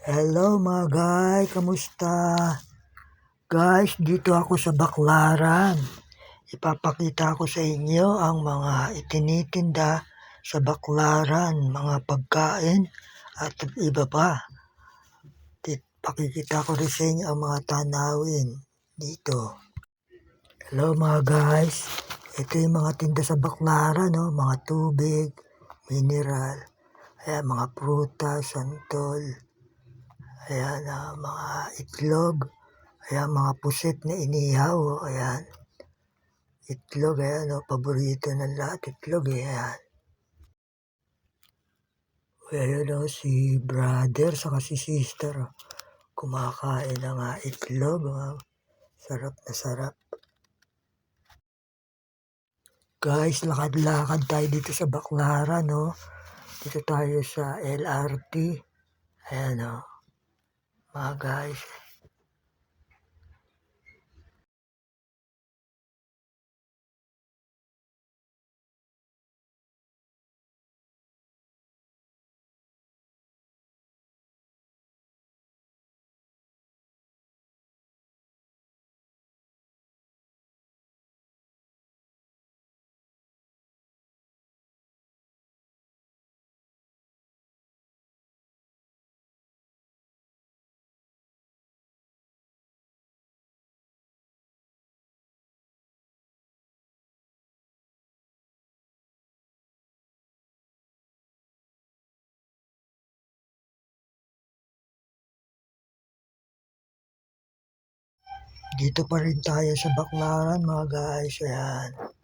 Hello mga guys, kamusta? Guys, dito ako sa Baklaran. Ipapakita ko sa inyo ang mga itinitinda sa Baklaran, mga pagkain at iba pa. Pakikita ko rin sa inyo ang mga tanawin dito. Hello mga guys, ito yung mga tinda sa Baklaran, no? Mga tubig, mineral, ayan, mga prutas, santol. Ayan, mga itlog. Ayan, mga pusit na inihaw. Ayan. Itlog, ayan, paborito ng lahat. Itlog, ayan. Ayan, si brother, saka si sister. Kumakain ng itlog. Sarap na sarap. Guys, lakad-lakad tayo dito sa Baklaran, no? Dito tayo sa LRT. Ayan, mga guys. Dito pa rin tayo sa Baklaran mga guys. Ayan.